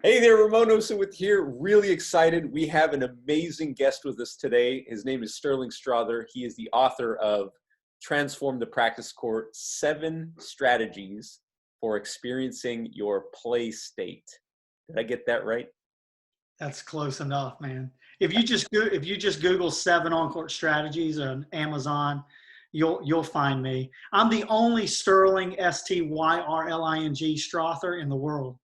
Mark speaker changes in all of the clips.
Speaker 1: Hey there, Ramon Osawith here. Really excited. We have an amazing guest with us today. His name is Styrling Strother. He is the author of Transform the Practice Court, 7 Strategies for Experiencing Your Play State. Did I get that right?
Speaker 2: That's close enough, man. If you just Google 7 on-court strategies on Amazon, you'll find me. I'm the only Styrling Styrling Strother in the world.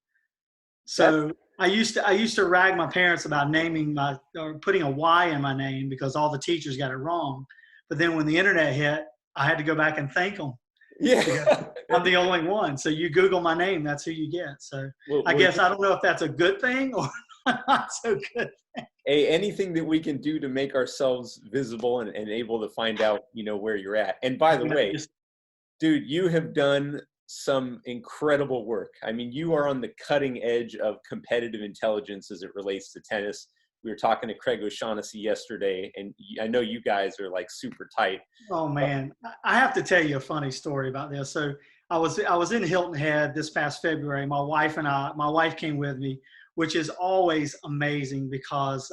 Speaker 2: So I used to rag my parents about naming or putting a Y in my name because all the teachers got it wrong. But then when the internet hit, I had to go back and thank them.
Speaker 1: Yeah.
Speaker 2: I'm the only one. So you Google my name, that's who you get. So I guess I don't know if that's a good thing or not so good.
Speaker 1: Hey, anything that we can do to make ourselves visible and able to find out, where you're at. And by the way, dude, you have done some incredible work. I mean, you are on the cutting edge of competitive intelligence as it relates to tennis. We were talking to Craig O'Shaughnessy yesterday, and I know you guys are like super tight.
Speaker 2: Oh man, I have to tell you a funny story about this. So I was in Hilton Head this past February. My wife came with me, which is always amazing because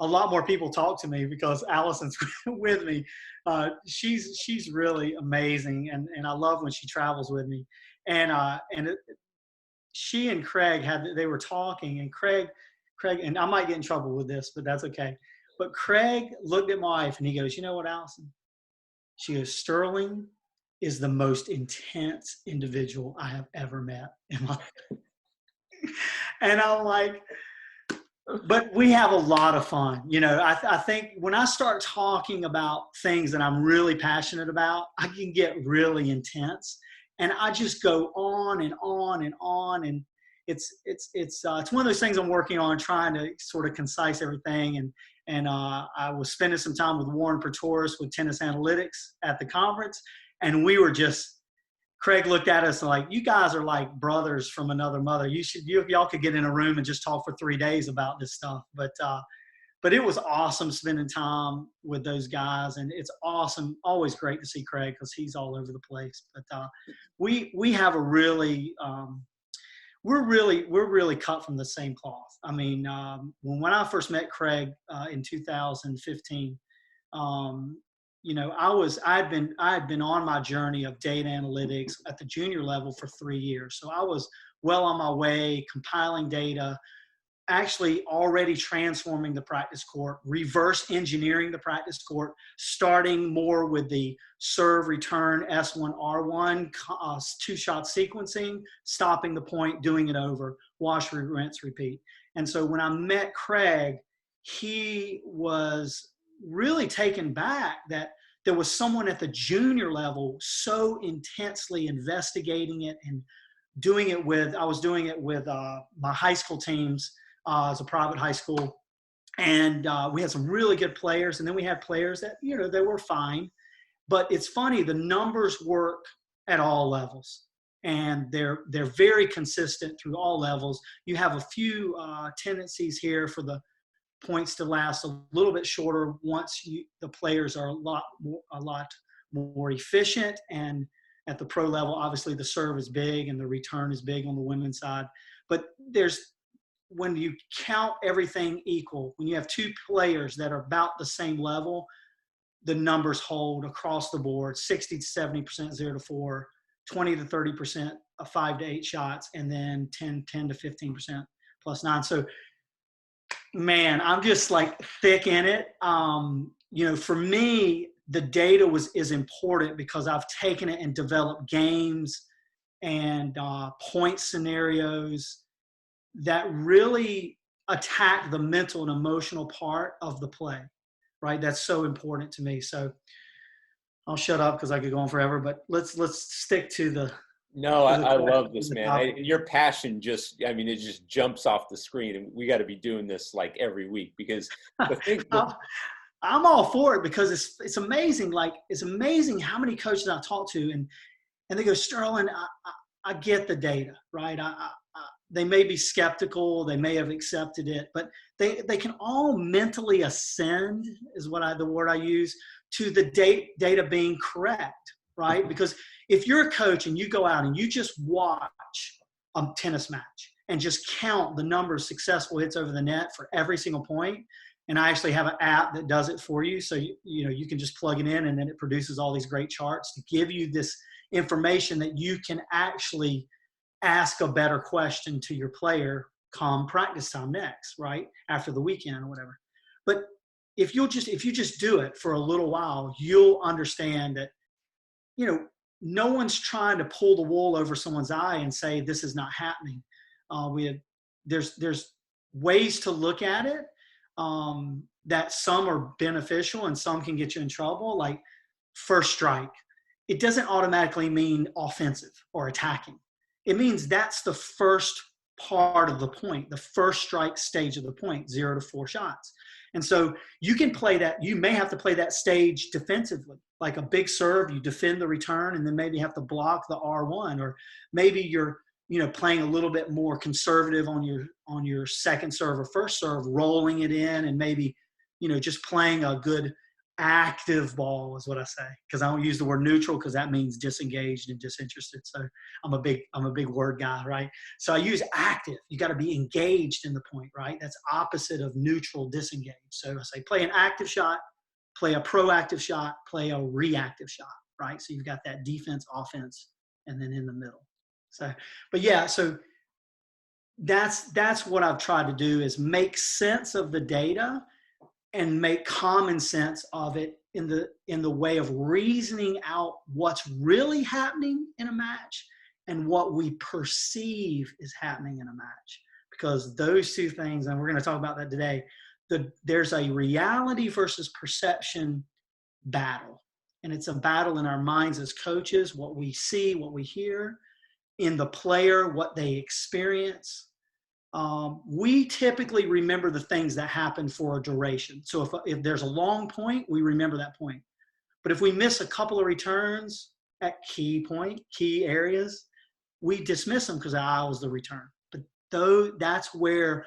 Speaker 2: a lot more people talk to me because Allison's with me. She's really amazing, and I love when she travels with me. And she and Craig they were talking, and Craig, and I might get in trouble with this, but that's okay. But Craig looked at my wife and he goes, "You know what, Allison?" She goes, "Styrling is the most intense individual I have ever met in my life." And I'm like, but we have a lot of fun. I think when I start talking about things that I'm really passionate about, I can get really intense, and I just go on and on and on. And it's one of those things I'm working on, trying to sort of concise everything. And I was spending some time with Warren Pretorius with Tennis Analytics at the conference, and we were just. Craig looked at us like, "You guys are like brothers from another mother. Y'all could get in a room and just talk for 3 days about this stuff." But it was awesome spending time with those guys, and it's awesome. Always great to see Craig because he's all over the place. But we have a really we're really cut from the same cloth. I mean, when I first met Craig in 2015. I had been on my journey of data analytics at the junior level for 3 years. So I was well on my way, compiling data, actually already transforming the practice court, reverse engineering the practice court, starting more with the serve, return, S1, R1, 2-shot sequencing, stopping the point, doing it over, wash, rinse, repeat. And so when I met Craig, he was really taken back that there was someone at the junior level so intensely investigating it and doing it with, I was doing it with my high school teams as a private high school. And we had some really good players. And then we had players that, they were fine. But it's funny, the numbers work at all levels. And they're very consistent through all levels. You have a few tendencies here for the points to last a little bit shorter once the players are a lot more efficient. And at the pro level, obviously the serve is big and the return is big on the women's side. But when you count everything equal, when you have 2 players that are about the same level, the numbers hold across the board: 60 to 70% 0 to 4, 20 to 30% 5 to 8 shots, and then 10 to 15% +9. So man, I'm just like thick in it. For me, the data is important because I've taken it and developed games and point scenarios that really attack the mental and emotional part of the play, right? That's so important to me. So I'll shut up because I could go on forever, but let's stick to the.
Speaker 1: No, I love this, man. Your passion it just jumps off the screen, and we got to be doing this like every week because
Speaker 2: I'm all for it because it's amazing. Like, it's amazing how many coaches I've talked to, and they go, "Styrling, I get the data, right? They may be skeptical, they may have accepted it, but they can all mentally ascend," is the word I use, to the data being correct, right? Because if you're a coach and you go out and you just watch a tennis match and just count the number of successful hits over the net for every single point. And I actually have an app that does it for you. So, you can just plug it in and then it produces all these great charts to give you this information that you can actually ask a better question to your player come practice time next, right? After the weekend or whatever. But if you just do it for a little while, you'll understand that, no one's trying to pull the wool over someone's eye and say, this is not happening. There's ways to look at it that some are beneficial and some can get you in trouble. Like first strike, it doesn't automatically mean offensive or attacking. It means that's the first part of the point, the first strike stage of the point, 0 to 4 shots. And so you can play that. You may have to play that stage defensively, like a big serve, you defend the return and then maybe have to block the R1, or maybe you're, playing a little bit more conservative on your second serve or first serve, rolling it in and maybe, just playing a good active ball is what I say. Cause I don't use the word neutral because that means disengaged and disinterested. So I'm a big word guy, right? So I use active. You got to be engaged in the point, right? That's opposite of neutral, disengaged. So I say play an active shot, play a proactive shot, play a reactive shot, right? So you've got that defense, offense, and then in the middle. So, but yeah, so that's what I've tried to do, is make sense of the data and make common sense of it in the way of reasoning out what's really happening in a match and what we perceive is happening in a match. Because those two things, and we're going to talk about that today, there's a reality versus perception battle. And it's a battle in our minds as coaches, what we see, what we hear, in the player, what they experience. We typically remember the things that happen for a duration. So if there's a long point, we remember that point. But if we miss a couple of returns at key areas, we dismiss them because was the return. But that's where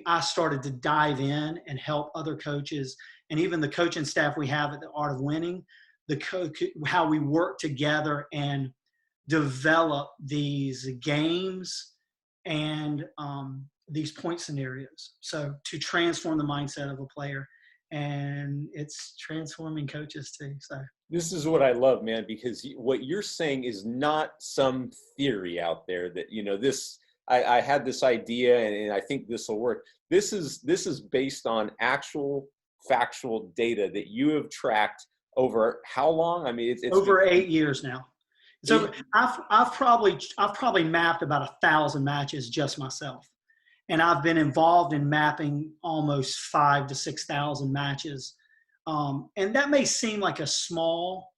Speaker 2: I started to dive in and help other coaches, and even the coaching staff we have at the Art of Winning, how we work together and develop these games and these point scenarios. So to transform the mindset of a player, and it's transforming coaches too. So
Speaker 1: this is what I love, man, because what you're saying is not some theory out there that, I had this idea and I think this will work. This is based on actual factual data that you have tracked over how long? I mean, it's
Speaker 2: over 8 years now. So I've probably mapped about 1,000 matches just myself, and I've been involved in mapping almost 5,000 to 6,000 matches, and that may seem like a small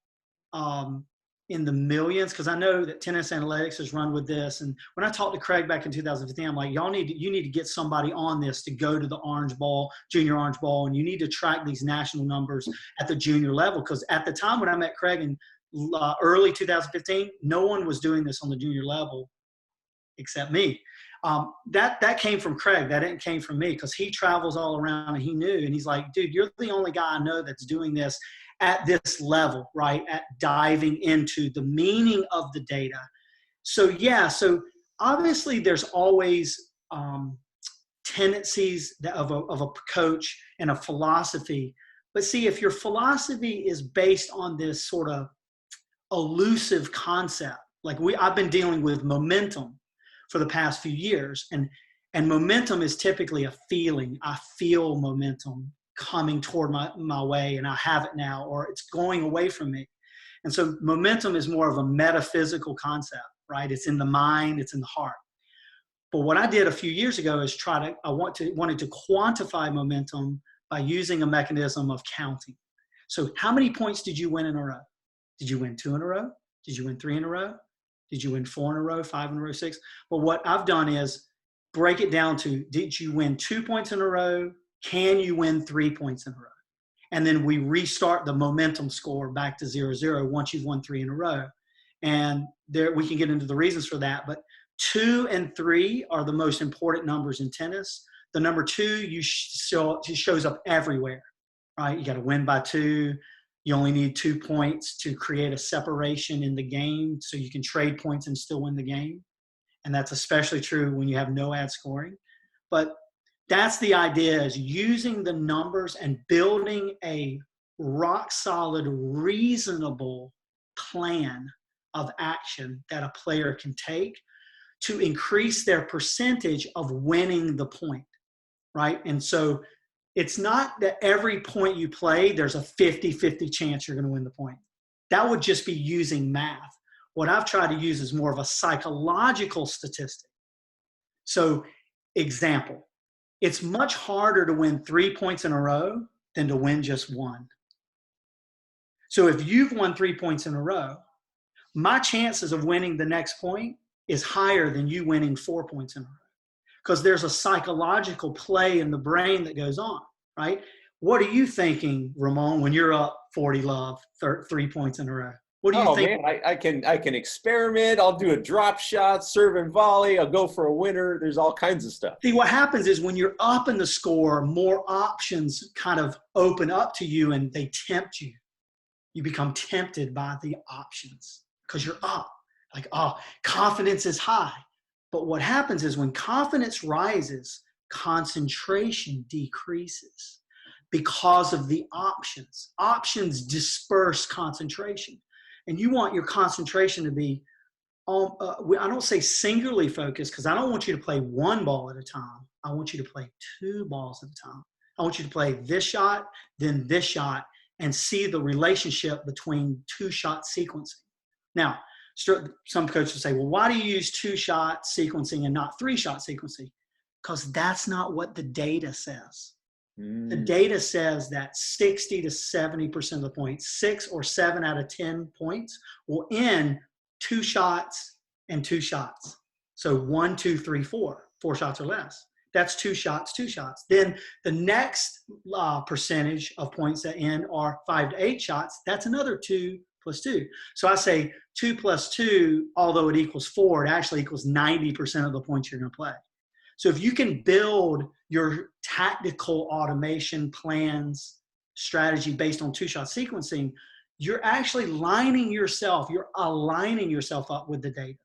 Speaker 2: in the millions, because I know that Tennis Analytics has run with this. And when I talked to Craig back in 2015, I'm like, you need to get somebody on this to go to the junior Orange Bowl, and you need to track these national numbers at the junior level, because at the time when I met Craig in early 2015, no one was doing this on the junior level except me. That came from Craig. That didn't came from me, because he travels all around and he knew. And he's like, dude, you're the only guy I know that's doing this at this level, right? At diving into the meaning of the data. So obviously there's always tendencies of a coach and a philosophy. But see, if your philosophy is based on this sort of elusive concept, like I've been dealing with momentum for the past few years, and momentum is typically a feeling. I feel momentum coming toward my way, and I have it now, or it's going away from me. And so momentum is more of a metaphysical concept, right? It's in the mind, it's in the heart. But what I did a few years ago is wanted to quantify momentum by using a mechanism of counting. So how many points did you win in a row? Did you win 2 in a row? Did you win 3 in a row? Did you win 4 in a row, 5 in a row, 6? But what I've done is break it down to, did you win 2 points in a row? Can you win 3 points in a row? And then we restart the momentum score back to 0-0 once you've won 3 in a row. And there we can get into the reasons for that. But 2 and 3 are the most important numbers in tennis. The number 2 shows up everywhere, right? You got to win by 2. You only need 2 points to create a separation in the game, so you can trade points and still win the game. And that's especially true when you have no ad scoring. But that's the idea, is using the numbers and building a rock solid, reasonable plan of action that a player can take to increase their percentage of winning the point, right? And so it's not that every point you play, there's a 50-50 chance you're going to win the point. That would just be using math. What I've tried to use is more of a psychological statistic. So, example, it's much harder to win 3 points in a row than to win just one. So if you've won 3 points in a row, my chances of winning the next point is higher than you winning 4 points in a row, because there's a psychological play in the brain that goes on, right? What are you thinking, Ramon, when you're up 40-love, 3 points in a row? What do you think?
Speaker 1: Man, I can experiment. I'll do a drop shot, serve and volley. I'll go for a winner. There's all kinds of stuff.
Speaker 2: See, what happens is when you're up in the score, more options kind of open up to you and they tempt you. You become tempted by the options because you're up. Like, oh, confidence is high. But what happens is when confidence rises, concentration decreases because of the options. Options disperse concentration. And you want your concentration to be, I don't say singularly focused, because I don't want you to play one ball at a time. I want you to play 2 balls at a time. I want you to play this shot, then this shot, and see the relationship between 2-shot sequencing. Now, some coaches say, well, why do you use 2-shot sequencing and not 3-shot sequencing? Because that's not what the data says. The data says that 60 to 70% of the points, 6 or 7 out of 10 points, will end 2 shots and 2 shots. So 1, 2, 3, 4 shots or less. That's 2 shots, 2 shots. Then the next percentage of points that end are 5 to 8 shots. That's another 2 plus 2. So I say 2 plus 2, although it equals 4, it actually equals 90% of the points you're going to play. So if you can build your tactical automation plans strategy based on 2-shot sequencing, you're actually aligning yourself up with the data,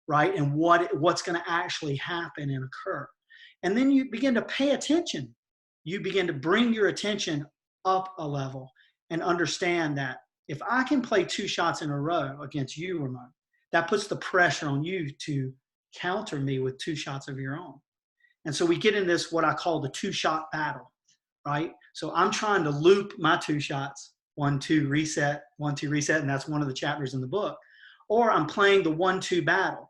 Speaker 2: right? And what's going to actually happen and occur. And then you begin to pay attention. You begin to bring your attention up a level and understand that if I can play 2 shots in a row against you, Ramon, that puts the pressure on you to counter me with 2 shots of your own. And so we get in this, what I call the 2-shot battle, right? So I'm trying to loop my 2 shots, 1, 2, reset, 1, 2, reset, and that's one of the chapters in the book. Or I'm playing the 1-2 battle.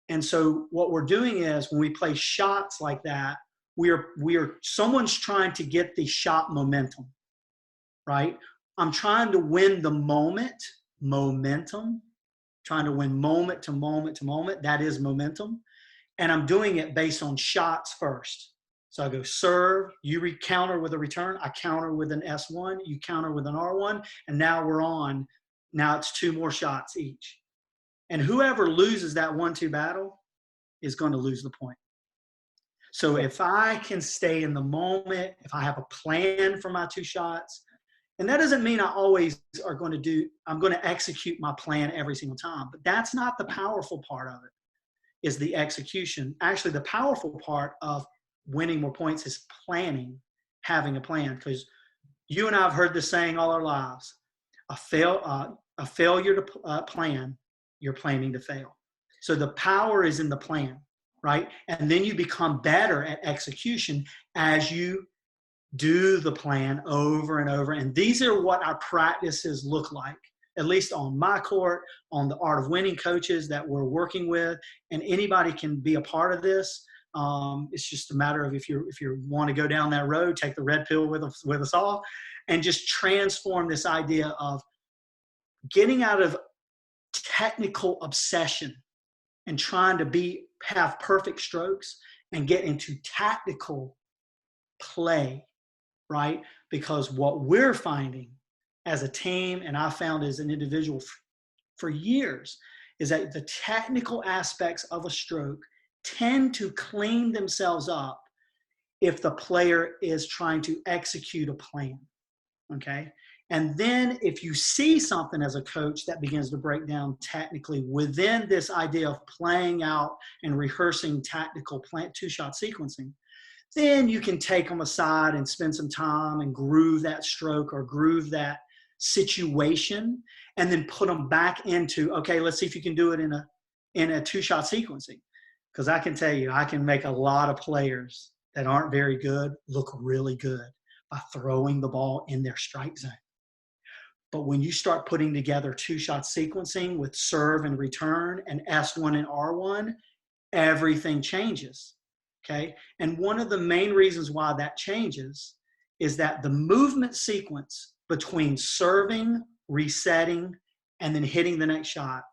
Speaker 2: And so what we're doing is when we play shots like that, someone's trying to get the shot momentum, right? I'm trying to win the momentum, trying to win moment to moment to moment. That is momentum. And I'm doing it based on shots first. So I go serve, you counter with a return, I counter with an S1, you counter with an R1, and now it's 2 more shots each. And whoever loses that 1-2 battle is going to lose the point. So if I can stay in the moment, if I have a plan for my 2 shots, and that doesn't mean I always I'm going to execute my plan every single time, but that's not the powerful part of it. Is the execution. Actually, the powerful part of winning more points is planning, having a plan. Because you and I have heard this saying all our lives: a failure to plan, you're planning to fail. So the power is in the plan, right? And then you become better at execution as you do the plan over and over. And these are what our practices look like, at least on my court, on the Art of Winning coaches that we're working with, and anybody can be a part of this. It's just a matter of if you want to go down that road, take the red pill with us all, and just transform this idea of getting out of technical obsession and trying to have perfect strokes and get into tactical play, right? Because what we're finding as a team, and I found as an individual for years, is that the technical aspects of a stroke tend to clean themselves up if the player is trying to execute a plan, okay? And then if you see something as a coach that begins to break down technically within this idea of playing out and rehearsing tactical two-shot sequencing, then you can take them aside and spend some time and groove that stroke or groove that situation, and then put them back into, okay, let's see if you can do it in a two-shot sequencing. Because I can tell you, I can make a lot of players that aren't very good look really good by throwing the ball in their strike zone. But when you start putting together two-shot sequencing with serve and return and S1 and R1, everything changes, okay? And one of the main reasons why that changes is that the movement sequence between serving, resetting, and then hitting the next shot,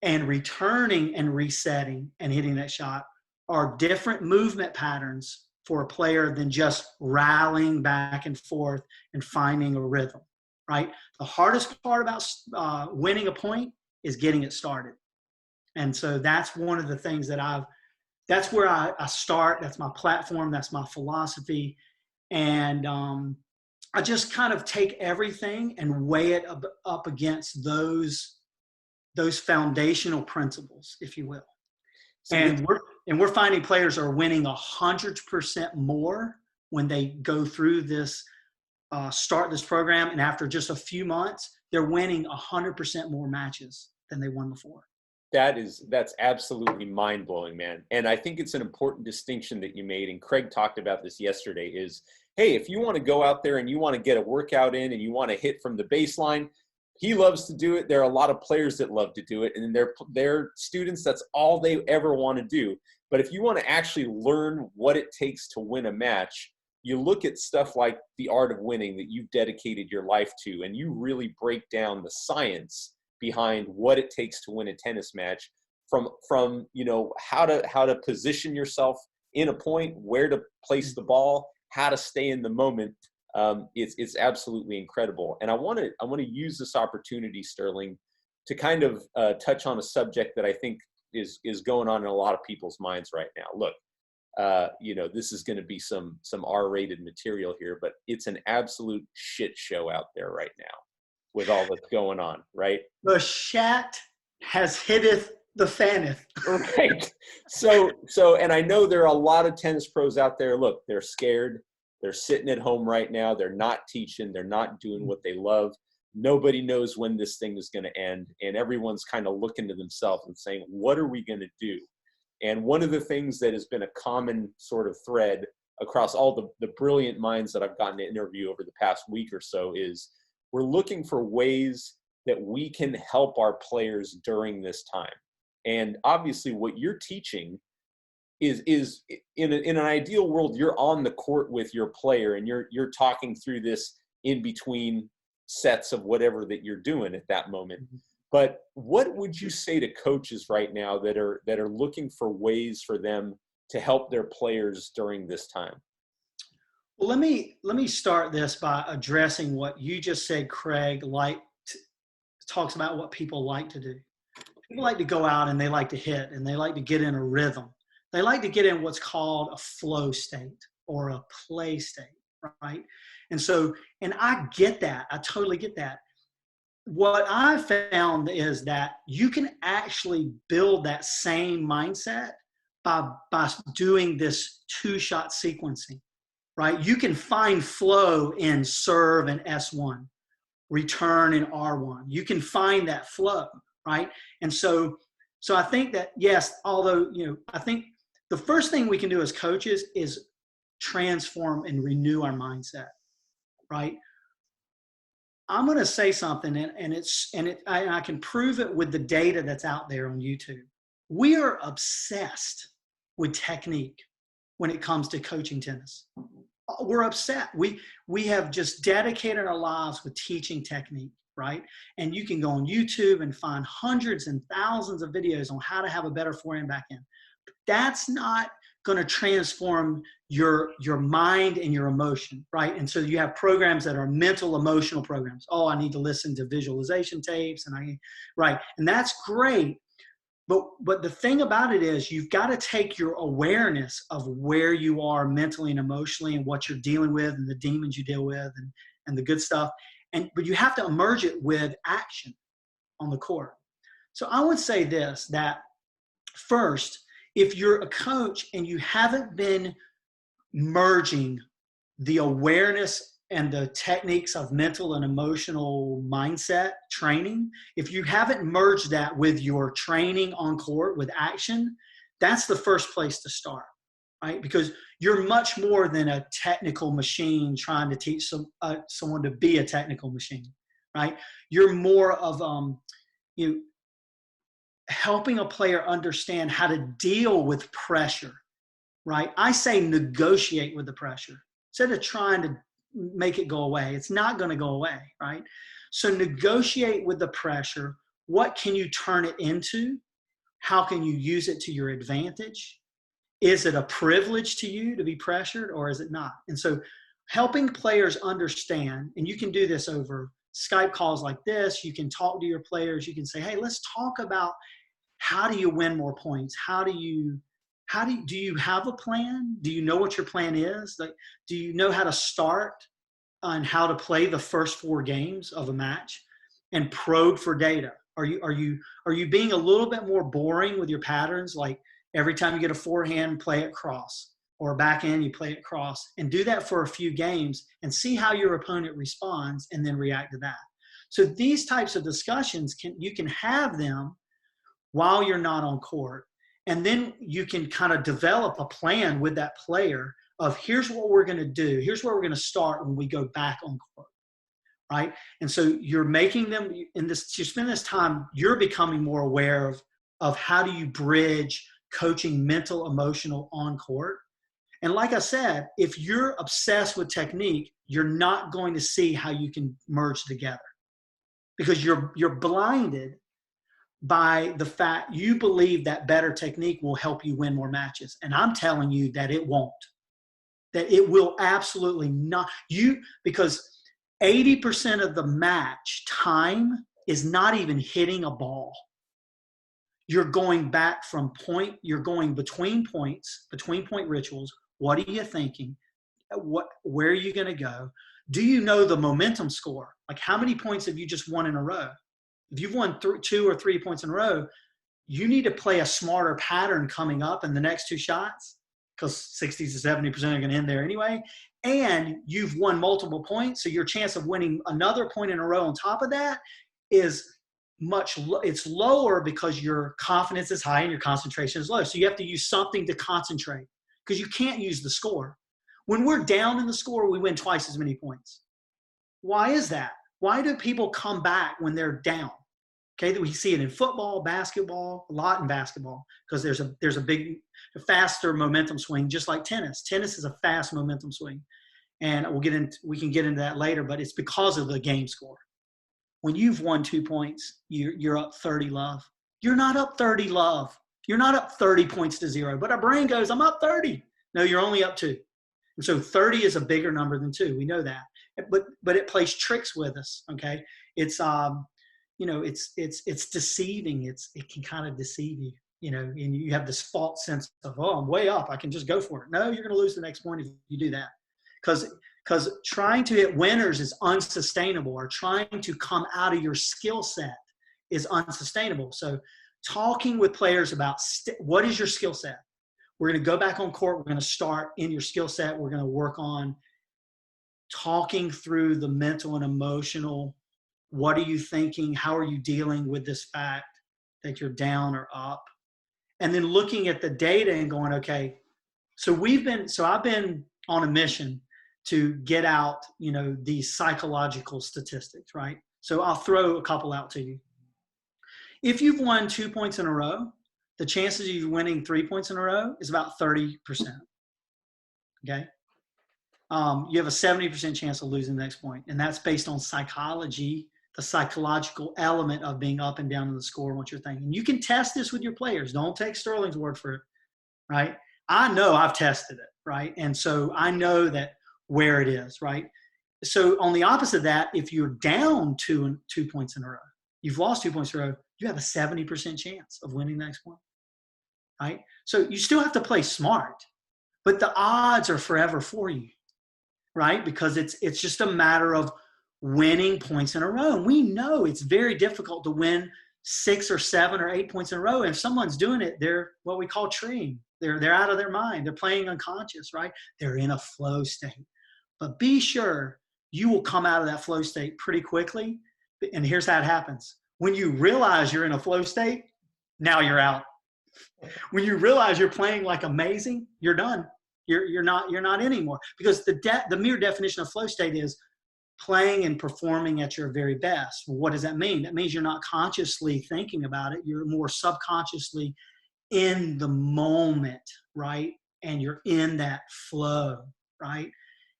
Speaker 2: and returning and resetting and hitting that shot are different movement patterns for a player than just rallying back and forth and finding a rhythm, right? The hardest part about winning a point is getting it started. And so that's one of the things that that's where I start. That's my platform. That's my philosophy. And I just kind of take everything and weigh it up against those foundational principles, if you will. So we're finding players are winning 100% more when they go through this, start this program, and after just a few months, they're winning 100% more matches than they won before.
Speaker 1: That's absolutely mind-blowing, man. And I think it's an important distinction that you made, and Craig talked about this yesterday, is, hey, if you want to go out there and you want to get a workout in and you want to hit from the baseline, he loves to do it. There are a lot of players that love to do it, and they're students, that's all they ever want to do. But if you want to actually learn what it takes to win a match, you look at stuff like The Art of Winning that you've dedicated your life to, and you really break down the science behind what it takes to win a tennis match, from how to position yourself in a point, where to place the ball, how to stay in the moment. It's absolutely incredible. And I want to use this opportunity, Styrling, to kind of touch on a subject that I think is going on in a lot of people's minds right now. Look, this is going to be some R-rated material here, but it's an absolute shit show out there right now with all that's going on, right?
Speaker 2: The shat has hitteth the fanneth.
Speaker 1: Right. So, and I know there are a lot of tennis pros out there. Look, they're scared. They're sitting at home right now. They're not teaching. They're not doing what they love. Nobody knows when this thing is going to end. And everyone's kind of looking to themselves and saying, what are we going to do? And one of the things that has been a common sort of thread across all the brilliant minds that I've gotten to interview over the past week or so is we're looking for ways that we can help our players during this time. And obviously what you're teaching is in an ideal world, you're on the court with your player and you're talking through this in between sets of whatever that you're doing at that moment. Mm-hmm. But what would you say to coaches right now that are looking for ways for them to help their players during this time?
Speaker 2: Well, let me start this by addressing what you just said, Craig. Talks about what people like to do. People like to go out and they like to hit and they like to get in a rhythm. They like to get in what's called a flow state or a play state, right? And I get that. I totally get that. What I found is that you can actually build that same mindset by doing this two-shot sequencing, right? You can find flow in serve and S1, return in R1. You can find that flow, right? And so I think that, yes, although, I think the first thing we can do as coaches is transform and renew our mindset, right? I'm going to say something, and I can prove it with the data that's out there on YouTube. We are obsessed with technique when it comes to coaching tennis. We're upset. We have just dedicated our lives with teaching technique, right? And you can go on YouTube and find hundreds and thousands of videos on how to have a better forehand backhand. That's not going to transform your mind and your emotion, right? And so you have programs that are mental, emotional programs. Oh, I need to listen to visualization tapes, right? And that's great. But the thing about it is you've got to take your awareness of where you are mentally and emotionally and what you're dealing with and the demons you deal with and the good stuff, but you have to merge it with action on the court. So I would say this, that first, if you're a coach and you haven't been merging the awareness and the techniques of mental and emotional mindset training, if you haven't merged that with your training on court with action, that's the first place to start, right? Because you're much more than a technical machine trying to teach someone to be a technical machine, right? You're more of helping a player understand how to deal with pressure, right? I say negotiate with the pressure instead of trying to make it go away. It's not going to go away, right? So negotiate with the pressure. What can you turn it into? How can you use it to your advantage? Is it a privilege to you to be pressured, or is it not? And so helping players understand, and you can do this over Skype calls like this. You can talk to your players. You can say, hey, let's talk about how do you win more points? Do you have a plan? Do you know what your plan is? Like, do you know how to start and how to play the first 4 games of a match and probe for data? Are you being a little bit more boring with your patterns? Like every time you get a forehand, play it cross, or a backhand, you play it cross, and do that for a few games and see how your opponent responds and then react to that. So these types of discussions you can have them while you're not on court. And then you can kind of develop a plan with that player of here's what we're going to do. Here's where we're going to start when we go back on court, right? And so you're making them in this, you spend this time, you're becoming more aware of how do you bridge coaching mental, emotional on court. And like I said, if you're obsessed with technique, you're not going to see how you can merge together because you're blinded by the fact you believe that better technique will help you win more matches. And I'm telling you that it won't, that it will absolutely not. Because 80% of the match time is not even hitting a ball. You're going back from point, you're going between points, between point rituals. What are you thinking? Where are you going to go? Do you know the momentum score? Like how many points have you just won in a row? If you've won 2 or 3 points in a row, you need to play a smarter pattern coming up in the next 2 shots because 60 to 70% are going to end there anyway. And you've won multiple points, so your chance of winning another point in a row on top of that is it's lower because your confidence is high and your concentration is low. So you have to use something to concentrate because you can't use the score. When we're down in the score, we win twice as many points. Why is that? Why do people come back when they're down? Okay, we see it in football, basketball, a lot in basketball because there's a big, faster momentum swing, just like tennis. Tennis is a fast momentum swing, and we can get into that later. But it's because of the game score. When you've won 2 points, you're up 30 love. You're not up 30 love. You're not up 30 points to 0. But our brain goes, I'm up 30. No, you're only up 2. And so 30 is a bigger number than 2. We know that. But it plays tricks with us. Okay, it's it's deceiving. It can kind of deceive you. And you have this false sense of, oh, I'm way up. I can just go for it. No, you're going to lose the next point if you do that. Because trying to hit winners is unsustainable, or trying to come out of your skill set is unsustainable. So talking with players about what is your skill set? We're going to go back on court. We're going to start in your skill set. We're going to work on talking through the mental and emotional. What are you thinking? How are you dealing with this fact that you're down or up? And then looking at the data and going, okay, so I've been on a mission to get out, these psychological statistics, right? So I'll throw a couple out to you. If you've won 2 points in a row, the chances of you winning 3 points in a row is about 30%. Okay. You have a 70% chance of losing the next point. And that's based on psychology, the psychological element of being up and down in the score and what you're thinking. You can test this with your players. Don't take Styrling's word for it, right? I know I've tested it, right? And so I know that where it is, right? So on the opposite of that, if you're down 2 points in a row, you've lost 2 points in a row, you have a 70% chance of winning the next point, right? So you still have to play smart, but the odds are forever for you, right? Because it's just a matter of winning points in a row. And we know it's very difficult to win 6 or 7 or 8 points in a row. And if someone's doing it, they're what we call treeing. They're out of their mind. They're playing unconscious, right? They're in a flow state. But be sure you will come out of that flow state pretty quickly. And here's how it happens. When you realize you're in a flow state, now you're out. When you realize you're playing like amazing, you're done. You're not anymore. Because the mere definition of flow state is playing and performing at your very best. Well, what does that mean? That means you're not consciously thinking about it. You're more subconsciously in the moment, right? And you're in that flow, right?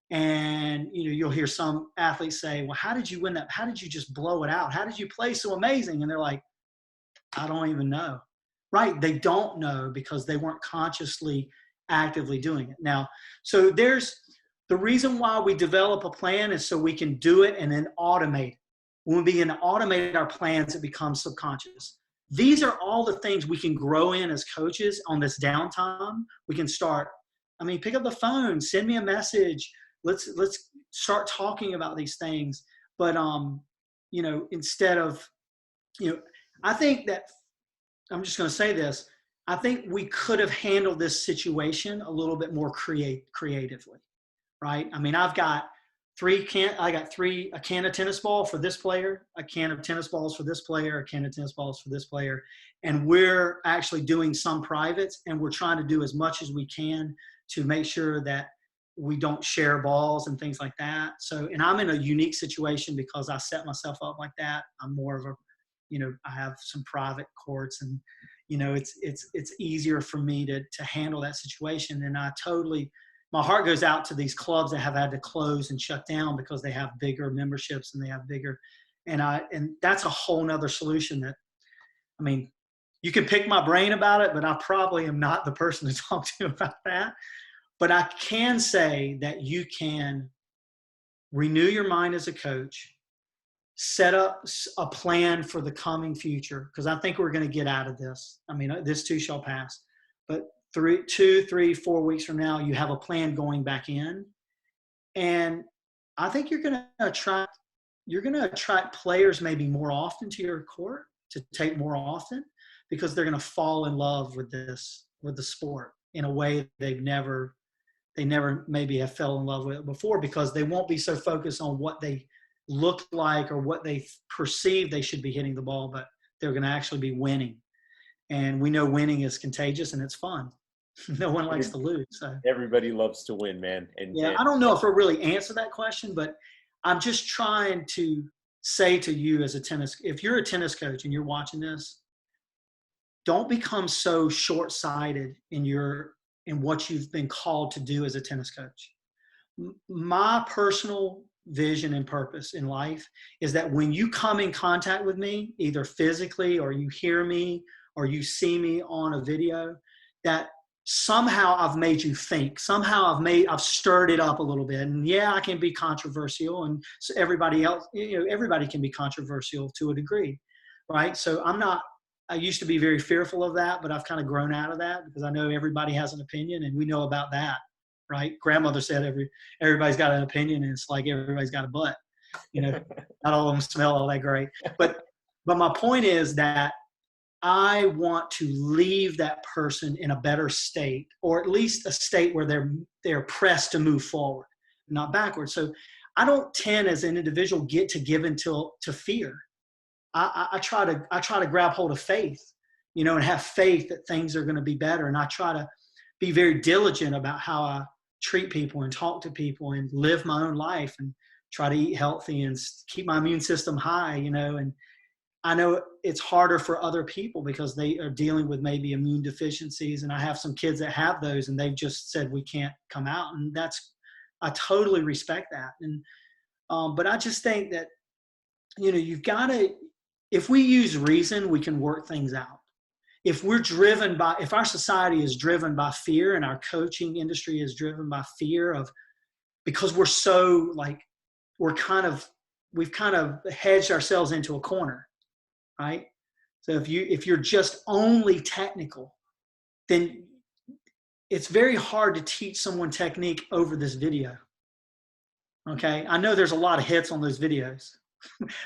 Speaker 2: And you'll hear some athletes say, well, how did you win that? How did you just blow it out? How did you play so amazing? And they're like, I don't even know, right? They don't know because they weren't consciously actively doing it. Now, so there's the reason why we develop a plan is so we can do it and then automate. When we begin to automate our plans, it becomes subconscious. These are all the things we can grow in as coaches on this downtime. We can start, pick up the phone, send me a message. Let's start talking about these things. But, instead of, I think that, I'm just going to say this, I think we could have handled this situation a little bit more creatively, right? I've got a can of tennis ball for this player, a can of tennis balls for this player, a can of tennis balls for this player. And we're actually doing some privates, and we're trying to do as much as we can to make sure that we don't share balls and things like that. So, and I'm in a unique situation because I set myself up like that. I'm more of a, I have some private courts, and, it's easier for me to handle that situation. And my heart goes out to these clubs that have had to close and shut down because they have bigger memberships and they have bigger, and that's a whole nother solution that, you can pick my brain about it, but I probably am not the person to talk to about that. But I can say that you can renew your mind as a coach, set up a plan for the coming future, because I think we're going to get out of this. This too shall pass. But 2, 3, 4 weeks from now, you have a plan going back in. And I think you're going to attract players maybe more often to your court, to take more often, because they're going to fall in love with the sport in a way they never maybe have fell in love with it before, because they won't be so focused on what they look like or what they perceive they should be hitting the ball, but they're going to actually be winning. And we know winning is contagious and it's fun. No one likes to lose. So
Speaker 1: everybody loves to win, man. And
Speaker 2: I don't know if I really answer that question, but I'm just trying to say to you if you're a tennis coach and you're watching this, don't become so short-sighted in what you've been called to do as a tennis coach. My personal vision and purpose in life is that when you come in contact with me, either physically or you hear me or you see me on a video, that somehow I've made you think. Somehow I've stirred it up a little bit. And yeah, I can be controversial, and so everybody can be controversial to a degree, right? So I used to be very fearful of that, but I've kind of grown out of that because I know everybody has an opinion, and we know about that, right? Grandmother said everybody's got an opinion, and it's like everybody's got a butt. Not all of them smell all that great. But my point is that I want to leave that person in a better state, or at least a state where they're pressed to move forward, not backwards. So I don't tend as an individual to give into fear. I try to grab hold of faith, and have faith that things are going to be better. And I try to be very diligent about how I treat people and talk to people and live my own life and try to eat healthy and keep my immune system high, and I know it's harder for other people because they are dealing with maybe immune deficiencies. And I have some kids that have those, and they've just said, we can't come out. And I totally respect that. And, but I just think that, you've got to, if we use reason, we can work things out. If our society is driven by fear, and our coaching industry is driven by fear because we're so we've kind of hedged ourselves into a corner, right? So if you're just only technical, then it's very hard to teach someone technique over this video. Okay. I know there's a lot of hits on those videos,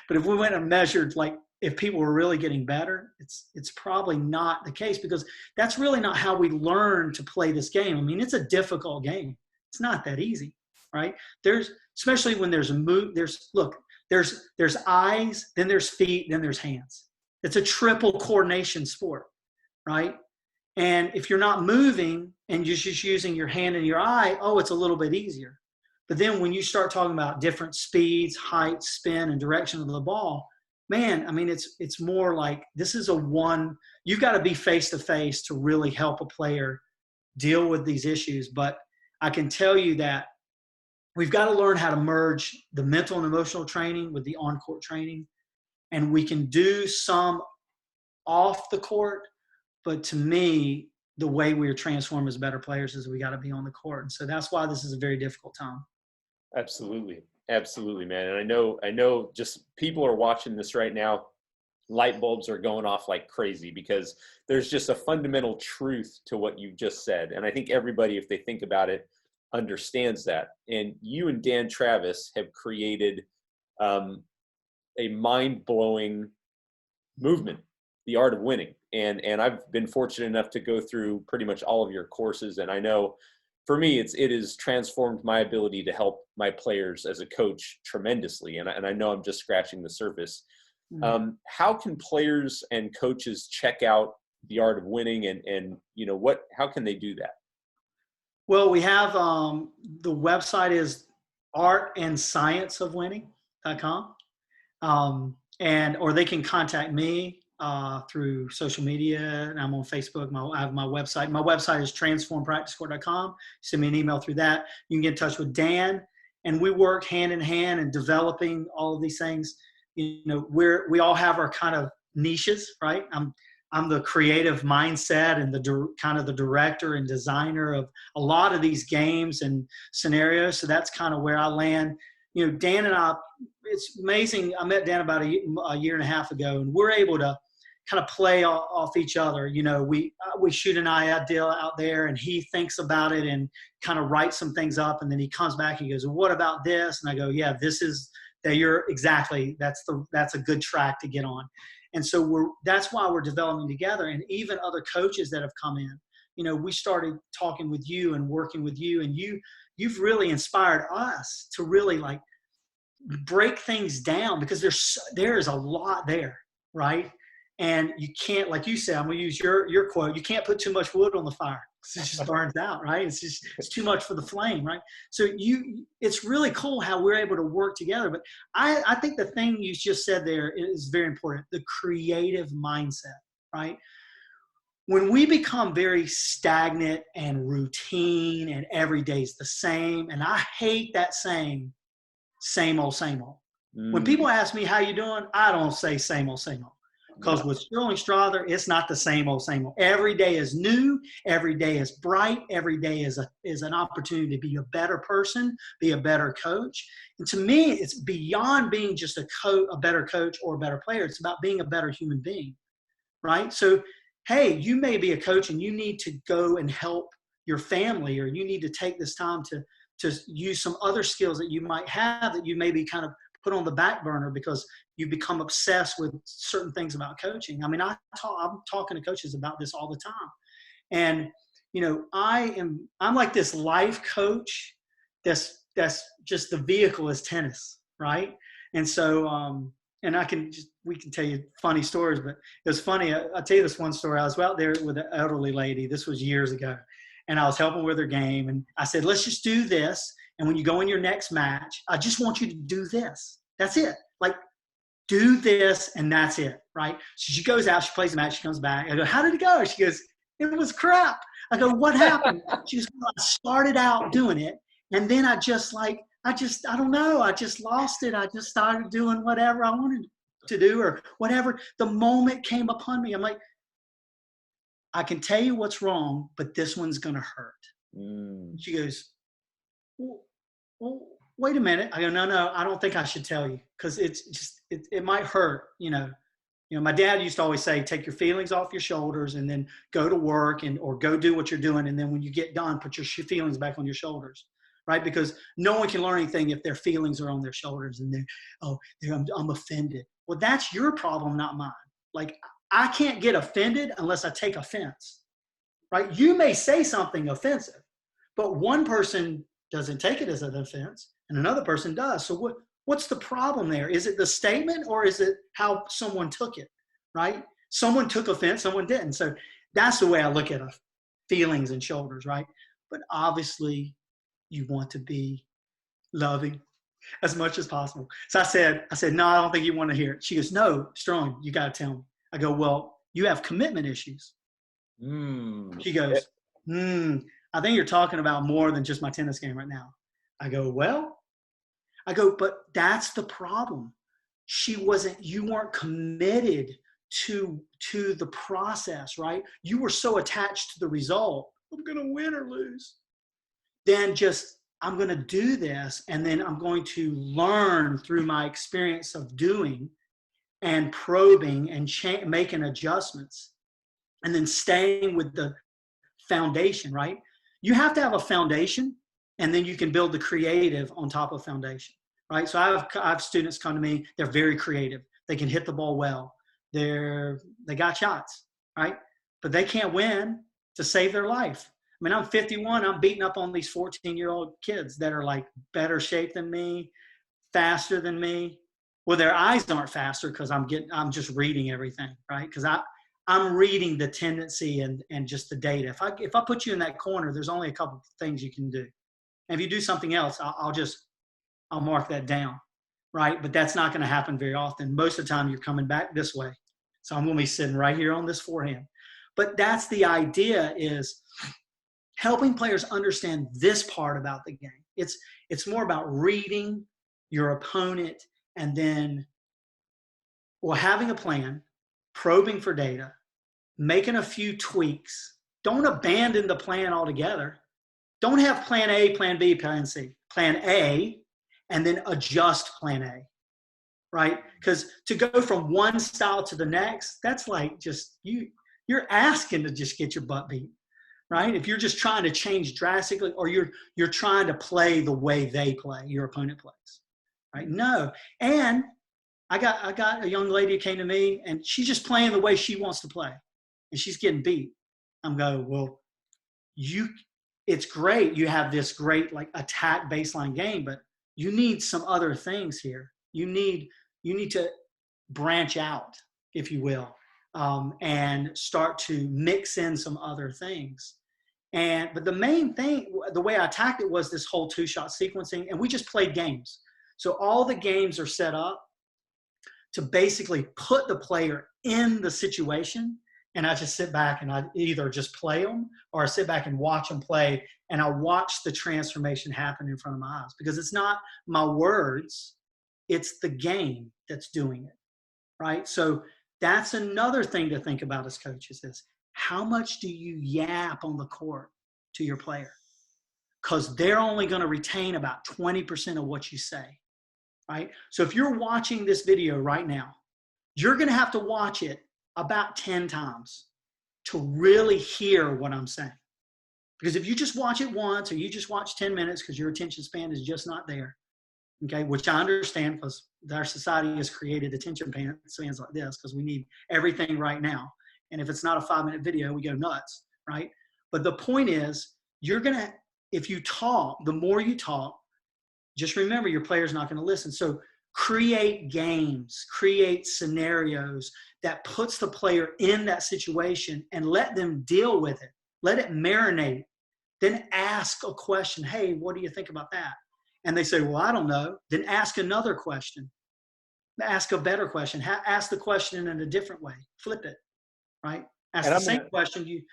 Speaker 2: but if we went and measured, like, if people were really getting better, it's probably not the case, because that's really not how we learn to play this game. I mean, it's a difficult game. It's not that easy, right? There's, especially when there's a move, there's eyes, then there's feet, then there's hands. It's a triple coordination sport, right? And if you're not moving and you're just using your hand and your eye, oh, it's a little bit easier. But then when you start talking about different speeds, height, spin, and direction of the ball, man, I mean, it's more like, this is you've got to be face to face to really help a player deal with these issues. But I can tell you that we've got to learn how to merge the mental and emotional training with the on-court training. And we can do some off the court, but to me, the way we are transformed as better players is we got to be on the court. And so that's why this is a very difficult time.
Speaker 1: Absolutely. Absolutely, man. And I know just people are watching this right now. Light bulbs are going off like crazy, because there's just a fundamental truth to what you've just said. And I think everybody, if they think about it, understands that. And you and Dan Travis have created a mind-blowing movement, the art of winning. And I've been fortunate enough to go through pretty much all of your courses. And I know for me, it has transformed my ability to help my players as a coach tremendously. And I know I'm just scratching the surface. How can players and coaches check out the art of winning, and how can they do that?
Speaker 2: Well, we have, the website is artandscienceofwinning.com. Or they can contact me through social media, and I'm on Facebook. I have my website. My website is transformpracticecourt.com. Send me an email through that. You can get in touch with Dan, and we work hand in hand in developing all of these things. We all have our kind of niches, right? I'm the creative mindset and the director and designer of a lot of these games and scenarios. So that's kind of where I land. Dan and I, it's amazing. I met Dan about a year and a half ago, and we're able to kind of play off each other. We shoot an idea out there, and he thinks about it and kind of writes some things up, and then he comes back and he goes, well, what about this? And I go, yeah, that's a good track to get on. And so that's why we're developing together. And even other coaches that have come in, we started talking with you and working with you, and you've really inspired us to really like break things down, because there is a lot there, right? And you can't, like you said, I'm going to use your quote, you can't put too much wood on the fire, because it just burns out, right? It's too much for the flame, right? So it's really cool how we're able to work together. But I think the thing you just said there is very important, the creative mindset, right? When we become very stagnant and routine and every day's the same, and I hate that same old, same old. When people ask me, how you doing? I don't say same old, same old. Because with Styrling Strother, it's not the same old, same old. Every day is new. Every day is bright. Every day is an opportunity to be a better person, be a better coach. And to me, it's beyond being just a better coach or a better player. It's about being a better human being, right? So, hey, you may be a coach and you need to go and help your family, or you need to take this time to use some other skills that you might have that you maybe kind of put on the back burner because you become obsessed with certain things about coaching. I mean, I'm talking to coaches about this all the time. And, I'm like this life coach that's just the vehicle is tennis, right? And so, and we can tell you funny stories, but it was funny. I'll tell you this one story. I was out there with an elderly lady. This was years ago. And I was helping with her game. And I said, let's just do this. And when you go in your next match, I just want you to do this. That's it. Like, do this, and that's it, right? So she goes out, she plays the match, she comes back. I go, how did it go? She goes, it was crap. I go, what happened? She goes, well, I started out doing it, and then I don't know. I just lost it. I just started doing whatever I wanted to do or whatever. The moment came upon me. I'm like, I can tell you what's wrong, but this one's going to hurt. She goes, well, wait a minute. I go, no, I don't think I should tell you, because it might hurt. My dad used to always say, take your feelings off your shoulders and then go to work or go do what you're doing. And then when you get done, put your feelings back on your shoulders. right? Because no one can learn anything if their feelings are on their shoulders and I'm offended. Well, that's your problem, not mine. Like, I can't get offended unless I take offense, right? You may say something offensive, but one person doesn't take it as an offense and another person does. So what's the problem there? Is it the statement or is it how someone took it, right? Someone took offense, someone didn't. So that's the way I look at feelings and shoulders, right? But obviously you want to be loving as much as possible. So I said, no, I don't think you want to hear it. She goes, no, Strong, you got to tell me. I go, well, you have commitment issues. She goes, I think you're talking about more than just my tennis game right now. I go, but that's the problem. You weren't committed to the process, right? You were so attached to the result. I'm going to win or lose. Then I'm going to do this, and then I'm going to learn through my experience of doing and probing and making adjustments, and then staying with the foundation, right? You have to have a foundation, and then you can build the creative on top of foundation, right? So I have students come to me, they're very creative. They can hit the ball well. They got shots, right? But they can't win to save their life. I mean, I'm 51. I'm beating up on these 14-year-old kids that are like better shape than me, faster than me. Well, their eyes aren't faster because I'm just reading everything, right? Because I'm reading the tendency and just the data. If I put you in that corner, there's only a couple of things you can do. And if you do something else, I'll mark that down, right? But that's not going to happen very often. Most of the time, you're coming back this way. So I'm going to be sitting right here on this forehand. But that's the idea, is helping players understand this part about the game. It's more about reading your opponent and then, well, having a plan, probing for data, making a few tweaks. Don't abandon the plan altogether. Don't have plan A, plan B, plan C. Plan A, and then adjust plan A, right? Because to go from one style to the next, that's like just you're asking to just get your butt beat, right? If you're just trying to change drastically, or you're trying to play the way they play, your opponent plays, right? No. And I got a young lady who came to me, and she's just playing the way she wants to play, and she's getting beat. I'm going, well, it's great. You have this great like attack baseline game, but you need some other things here. You need to branch out, if you will, and start to mix in some other things. But the main thing, the way I attacked it, was this whole two-shot sequencing, and we just played games. So all the games are set up to basically put the player in the situation, and I just sit back and I either just play them, or I sit back and watch them play, and I watch the transformation happen in front of my eyes, because it's not my words, it's the game that's doing it, right? So that's another thing to think about as coaches, is how much do you yap on the court to your player? Because they're only going to retain about 20% of what you say, right? So if you're watching this video right now, you're going to have to watch it about 10 times to really hear what I'm saying. Because if you just watch it once, or you just watch 10 minutes because your attention span is just not there, okay, which I understand, because our society has created attention spans like this because we need everything right now. And if it's not a 5-minute video, we go nuts, right? But the point is, if you talk, the more you talk, just remember your player's not going to listen. So create games, create scenarios that puts the player in that situation and let them deal with it. Let it marinate. Then ask a question. Hey, what do you think about that? And they say, well, I don't know. Then ask another question. Ask a better question. Ask the question in a different way. Flip it, right? Ask the same question.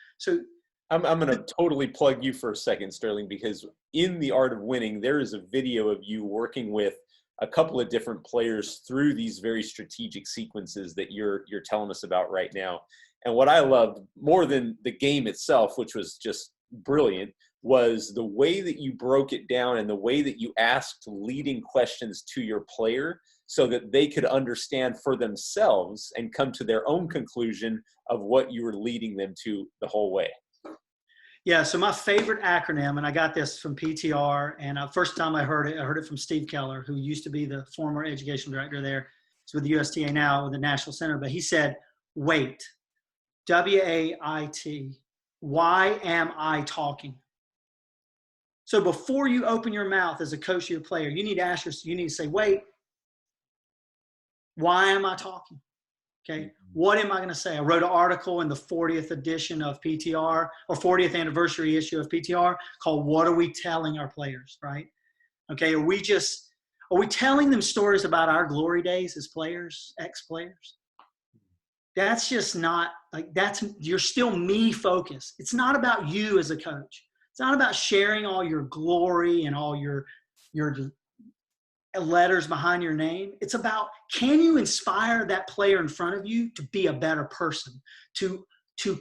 Speaker 1: I'm going to totally plug you for a second, Styrling, because in The Art of Winning, there is a video of you working with a couple of different players through these very strategic sequences that you're telling us about right now. And what I loved more than the game itself, which was just brilliant, was the way that you broke it down and the way that you asked leading questions to your player so that they could understand for themselves and come to their own conclusion of what you were leading them to the whole way.
Speaker 2: Yeah, so my favorite acronym, and I got this from PTR, and first time I heard it from Steve Keller, who used to be the former education director there. He's with the USTA now with the National Center, but he said, WAIT, W-A-I-T. Why am I talking? So before you open your mouth as a coach to your player, you need to ask yourself, you need to say, wait, why am I talking? Okay, what am I going to say? I wrote an article in the 40th edition of PTR, or 40th anniversary issue of PTR, called What Are We Telling Our Players, right? Okay, are we telling them stories about our glory days as players, ex-players? That's just not, you're still me focused. It's not about you as a coach. It's not about sharing all your glory and all your letters behind your name. It's about, can you inspire that player in front of you to be a better person, to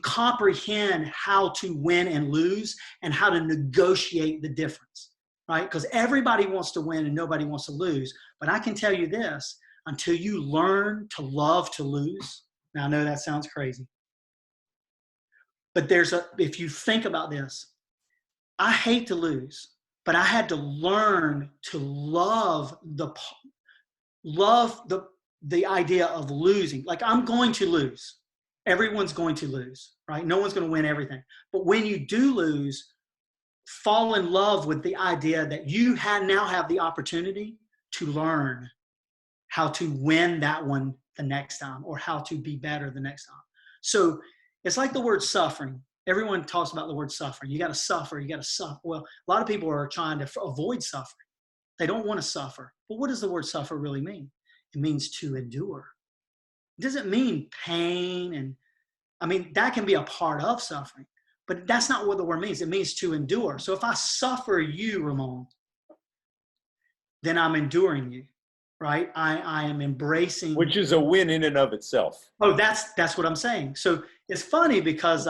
Speaker 2: comprehend how to win and lose and how to negotiate the difference, right? Because everybody wants to win and nobody wants to lose. But I can tell you this, until you learn to love to lose, now I know that sounds crazy, but if you think about this, I hate to lose, but I had to learn to love the idea of losing. Like, I'm going to lose. Everyone's going to lose, right? No one's going to win everything. But when you do lose, fall in love with the idea that you now have the opportunity to learn how to win that one the next time, or how to be better the next time. So it's like the word suffering. Everyone talks about the word suffering. You got to suffer. You got to suffer. Well, a lot of people are trying to avoid suffering. They don't want to suffer. But what does the word suffer really mean? It means to endure. It doesn't mean pain. And I mean, that can be a part of suffering, but that's not what the word means. It means to endure. So if I suffer you, Ramon, then I'm enduring you, right? I am embracing.
Speaker 1: Which is a win in and of itself.
Speaker 2: Oh, that's what I'm saying. So it's funny because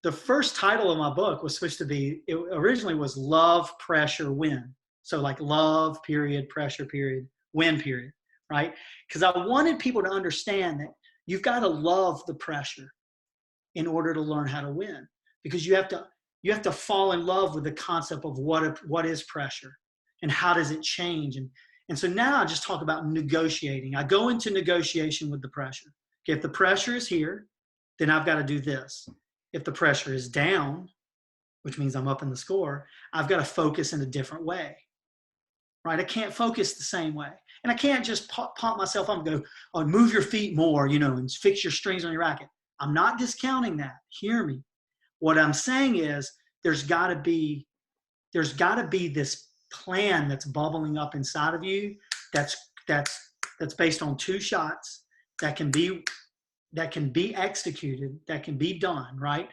Speaker 2: the first title of my book was supposed to be, it originally was Love, Pressure, Win. So like love, period, pressure, period, win, period, right? Because I wanted people to understand that you've got to love the pressure in order to learn how to win. Because you have to fall in love with the concept of what is pressure and how does it change. And so now I just talk about negotiating. I go into negotiation with the pressure. Okay, if the pressure is here, then I've got to do this. If the pressure is down, which means I'm up in the score, I've got to focus in a different way, right? I can't focus the same way. And I can't just pump myself up and go, oh, move your feet more, and fix your strings on your racket. I'm not discounting that. Hear me. What I'm saying is there's got to be this plan that's bubbling up inside of you that's based on 2 shots that can be executed, that can be done, right?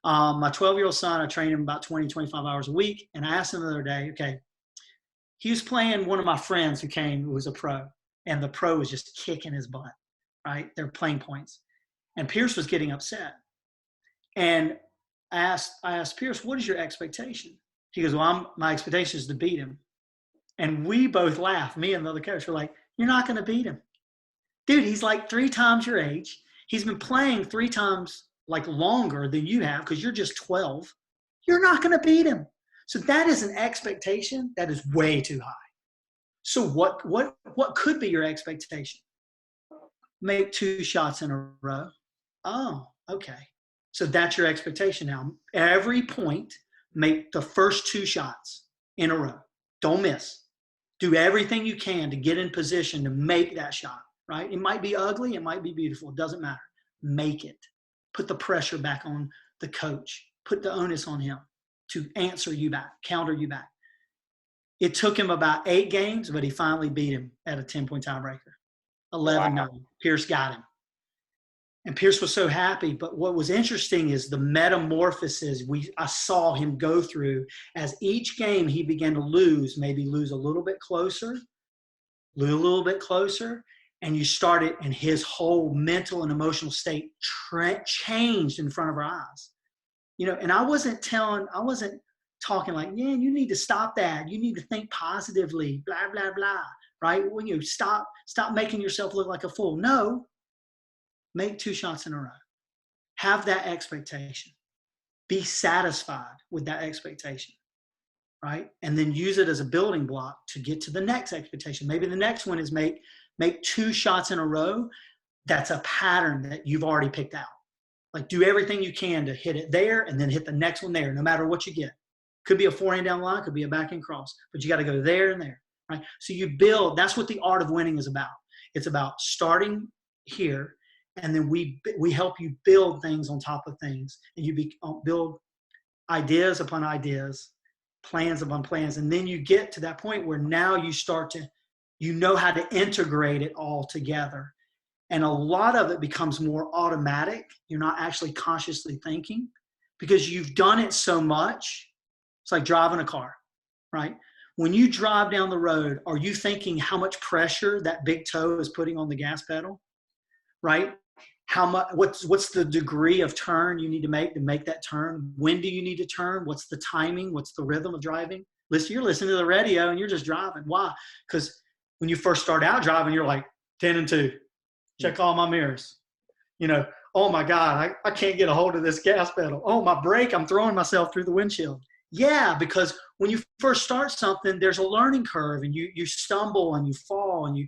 Speaker 2: My 12-year-old son, I train him about 20, 25 hours a week. And I asked him the other day, okay, he was playing one of my friends who was a pro, and the pro was just kicking his butt, right? They're playing points. And Pierce was getting upset. And I asked Pierce, what is your expectation? He goes, well, my expectation is to beat him. And we both laughed. Me and the other coach were like, you're not going to beat him. Dude, he's like 3 times your age. He's been playing 3 times like longer than you have because you're just 12. You're not going to beat him. So that is an expectation that is way too high. So what could be your expectation? Make 2 shots in a row. Oh, okay. So that's your expectation now. Every point, make the first 2 shots in a row. Don't miss. Do everything you can to get in position to make that shot, right? It might be ugly. It might be beautiful. It doesn't matter. Make it. Put the pressure back on the coach. Put the onus on him to answer you back, counter you back. It took him about 8 games, but he finally beat him at a 10-point tiebreaker. 11-9. Wow. Pierce got him. And Pierce was so happy. But what was interesting is the metamorphosis I saw him go through as each game he began to lose, maybe lose a little bit closer, and you started, and his whole mental and emotional state changed in front of our eyes. And I wasn't talking like, yeah, you need to stop that. You need to think positively, blah, blah, blah, right? When you stop making yourself look like a fool. No, make 2 shots in a row. Have that expectation. be satisfied with that expectation, right? And then use it as a building block to get to the next expectation. Maybe the next one is make 2 shots in a row. That's a pattern that you've already picked out. Like, do everything you can to hit it there and then hit the next one there, no matter what you get. Could be a forehand down the line, could be a backhand cross, but you got to go there and there, right? So you build. That's what the art of winning is about. It's about starting here, and then we help you build things on top of things, and you build ideas upon ideas, plans upon plans, and then you get to that point where now you start to, you know how to integrate it all together. And a lot of it becomes more automatic. You're not actually consciously thinking because you've done it so much. It's like driving a car, right? When you drive down the road, are you thinking how much pressure that big toe is putting on the gas pedal, right? How much? What's the degree of turn you need to make that turn? When do you need to turn? What's the timing? What's the rhythm of driving? You're listening to the radio and you're just driving. Why? Because when you first start out driving, you're like 10 and 2. Check all my mirrors. Oh my God, I can't get a hold of this gas pedal. Oh, my brake, I'm throwing myself through the windshield. Yeah, because when you first start something, there's a learning curve and you stumble and you fall and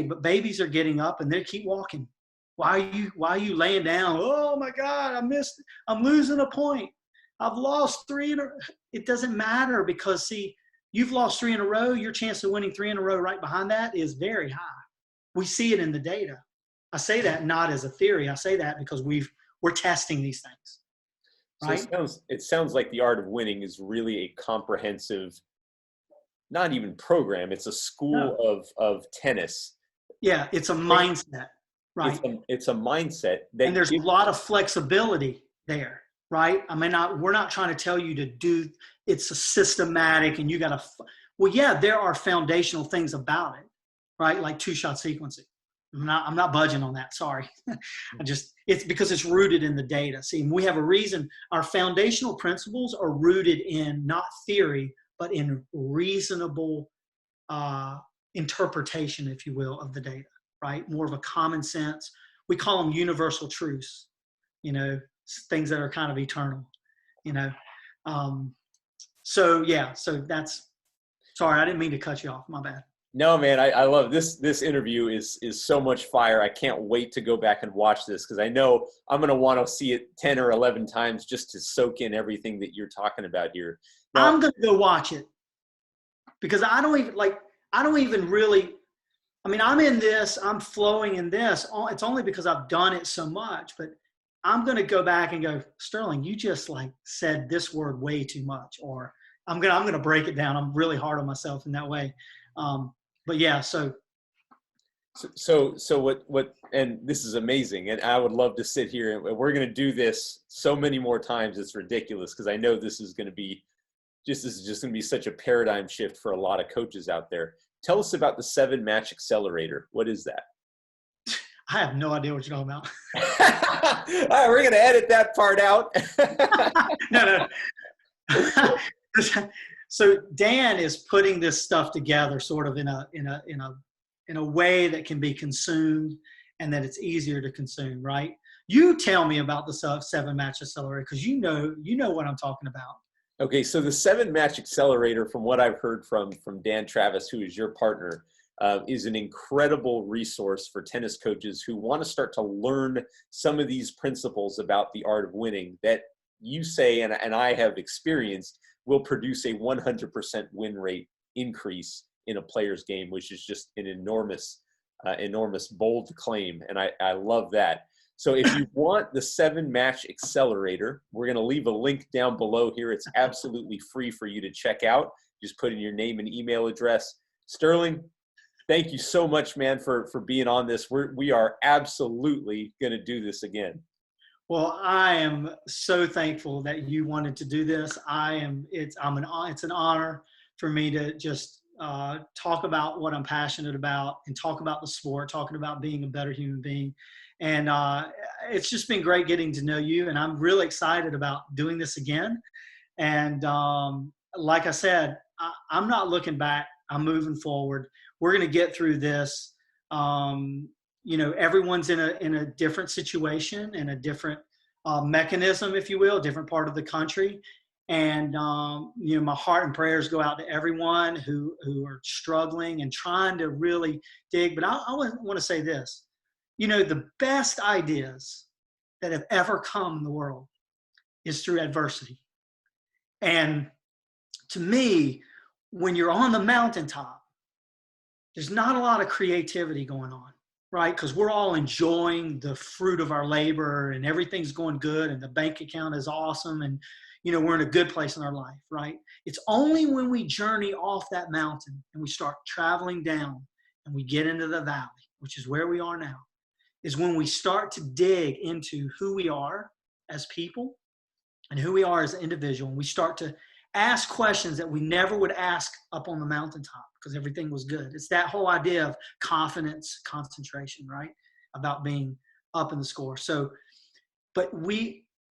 Speaker 2: but babies are getting up and they keep walking. Why are you laying down? Oh my God, I'm losing a point. I've lost 3 in a row. It doesn't matter because see, you've lost 3 in a row. Your chance of winning 3 in a row right behind that is very high. We see it in the data. I say that not as a theory. I say that because we're testing these things. Right?
Speaker 1: So it sounds like the art of winning is really a comprehensive, not even program. It's a school of tennis.
Speaker 2: Yeah, it's a mindset, right?
Speaker 1: It's a mindset.
Speaker 2: And there's a lot of flexibility there, right? I mean, we're not trying to tell you to do, it's a systematic and you got to, well, yeah, there are foundational things about it, right? Like 2-shot sequencing. I'm not budging on that. Sorry. It's because it's rooted in the data. See, we have a reason. Our foundational principles are rooted in not theory, but in reasonable interpretation, if you will, of the data, right? More of a common sense. We call them universal truths, things that are kind of eternal, So that's, sorry, I didn't mean to cut you off. My bad.
Speaker 1: No, man, I love this. This interview is so much fire. I can't wait to go back and watch this because I know I'm going to want to see it 10 or 11 times just to soak in everything that you're talking about here. Now,
Speaker 2: I'm going to go watch it because I don't even really, I mean, I'm in this, I'm flowing in this. It's only because I've done it so much, but I'm going to go back and go, Styrling, you just said this word way too much, or I'm going to break it down. I'm really hard on myself in that way. But yeah, so
Speaker 1: what, and this is amazing. And I would love to sit here and we're going to do this so many more times. It's ridiculous because I know this is going to be this is just going to be such a paradigm shift for a lot of coaches out there. Tell us about the 7 Match Accelerator. What is that?
Speaker 2: I have no idea what you're talking about.
Speaker 1: All right, we're going to edit that part out.
Speaker 2: No. So Dan is putting this stuff together sort of in a way that can be consumed and that it's easier to consume, right? You tell me about the 7 Match Accelerator because you know what I'm talking about.
Speaker 1: Okay, so the 7 Match Accelerator, from what I've heard from Dan Travis, who is your partner, is an incredible resource for tennis coaches who want to start to learn some of these principles about the art of winning that you say, and I have experienced, will produce a 100% win rate increase in a player's game, which is just an enormous, bold claim. And I love that. So if you want the 7 Match Accelerator, we're going to leave a link down below here. It's absolutely free for you to check out. Just put in your name and email address. Styrling, thank you so much, man, for being on this. We are absolutely going to do this again.
Speaker 2: Well, I am so thankful that you wanted to do this. It's an honor for me to just talk about what I'm passionate about and talk about the sport, talking about being a better human being. And it's just been great getting to know you. And I'm really excited about doing this again. And like I said, I'm not looking back. I'm moving forward. We're going to get through this. Everyone's in a different situation and a different mechanism, if you will, different part of the country. And, my heart and prayers go out to everyone who are struggling and trying to really dig. But I want to say this, the best ideas that have ever come in the world is through adversity. And to me, when you're on the mountaintop, there's not a lot of creativity going on, right? Because we're all enjoying the fruit of our labor and everything's going good and the bank account is awesome and, we're in a good place in our life, right? It's only when we journey off that mountain and we start traveling down and we get into the valley, which is where we are now, is when we start to dig into who we are as people and who we are as an individual. And we start to ask questions that we never would ask up on the mountaintop because everything was good. It's that whole idea of confidence, concentration, right? About being up in the score. So, but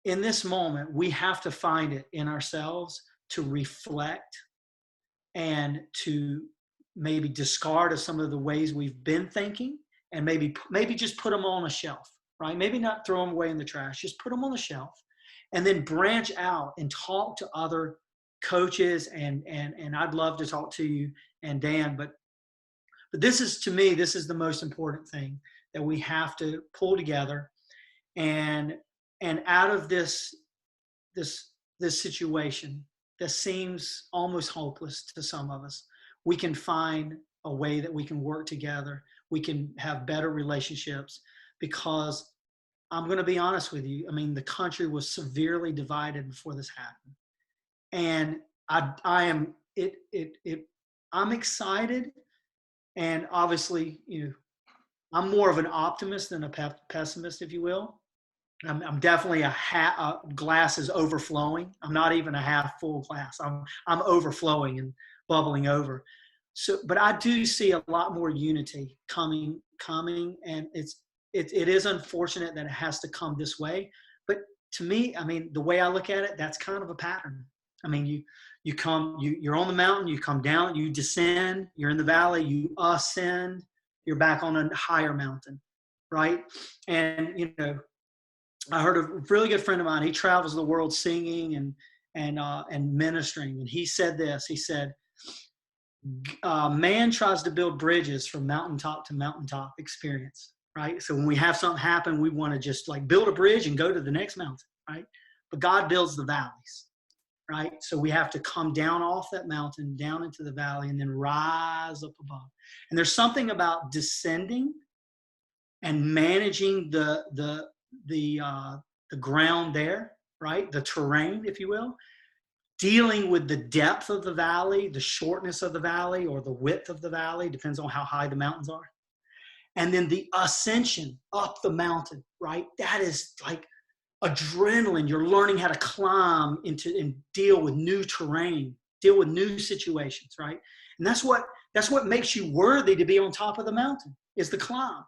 Speaker 2: in this moment, we have to find it in ourselves to reflect and to maybe discard of some of the ways we've been thinking and maybe just put them on a shelf, right? Maybe not throw them away in the trash, just put them on the shelf and then branch out and talk to other coaches and I'd love to talk to you and Dan, but this is, to me, this is the most important thing that we have to pull together and out of this situation that seems almost hopeless to some of us, we can find a way that we can work together. We can have better relationships because I'm going to be honest with you. I mean, the country was severely divided before this happened. And I'm excited. And obviously, I'm more of an optimist than a pessimist, if you will. I'm definitely a glass is overflowing. I'm not even a half full glass. I'm overflowing and bubbling over. So, but I do see a lot more unity coming, and it is unfortunate that it has to come this way. But to me, I mean, the way I look at it, that's kind of a pattern. I mean, you're on the mountain, you come down, you descend, you're in the valley, you ascend, you're back on a higher mountain, right? And I heard a really good friend of mine. He travels the world singing and ministering, and he said this. He said, "Man tries to build bridges from mountaintop to mountaintop experience, right? So when we have something happen, we want to just like build a bridge and go to the next mountain, right? But God builds the valleys, right? So we have to come down off that mountain, down into the valley, and then rise up above. And there's something about descending and managing the ground there, right? The terrain, if you will, dealing with the depth of the valley, the shortness of the valley, or the width of the valley, depends on how high the mountains are. And then the ascension up the mountain, right? That is like adrenaline. You're learning how to climb into and deal with new terrain, deal with new situations, right? And that's what makes you worthy to be on top of the mountain, is the climb,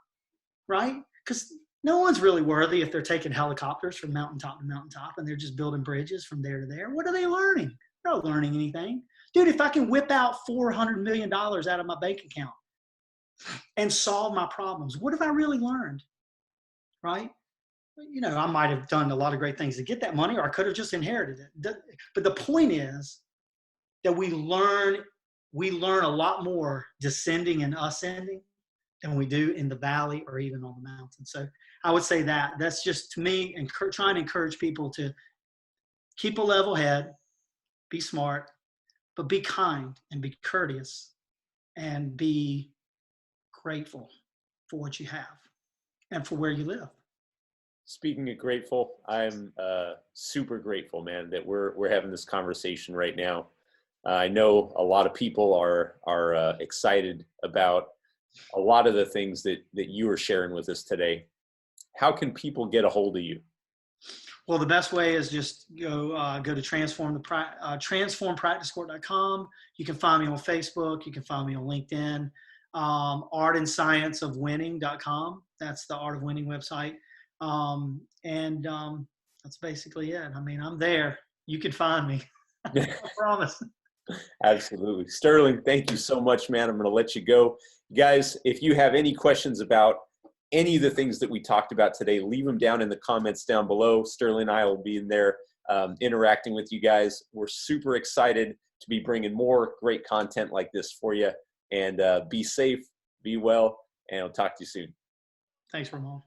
Speaker 2: right? Because no one's really worthy if they're taking helicopters from mountaintop to mountaintop and they're just building bridges from there to there. What are they learning? They're not learning anything. Dude, if I can whip out $400 million out of my bank account and solve my problems, what have I really learned, right? I might have done a lot of great things to get that money, or I could have just inherited it. But the point is that we learn a lot more descending and ascending than we do in the valley or even on the mountain. So I would say that's just, to me, trying to encourage people to keep a level head, be smart, but be kind and be courteous and be grateful for what you have and for where you live.
Speaker 1: Speaking of grateful, I'm super grateful, man, that we're having this conversation right now. I know a lot of people are excited about a lot of the things that you are sharing with us today. How can people get a hold of you?
Speaker 2: Well, the best way is just go to transformpracticecourt.com. You can find me on Facebook. You can find me on LinkedIn. artandscienceofwinning.com. That's the Art of Winning website. That's basically it. I mean, I'm there. You can find me. I promise.
Speaker 1: Absolutely. Styrling, thank you so much, man. I'm going to let you go. Guys, if you have any questions about any of the things that we talked about today, leave them down in the comments down below. Styrling and I will be in there interacting with you guys. We're super excited to be bringing more great content like this for you. And be safe, be well, and I'll talk to you soon.
Speaker 2: Thanks, Ramon.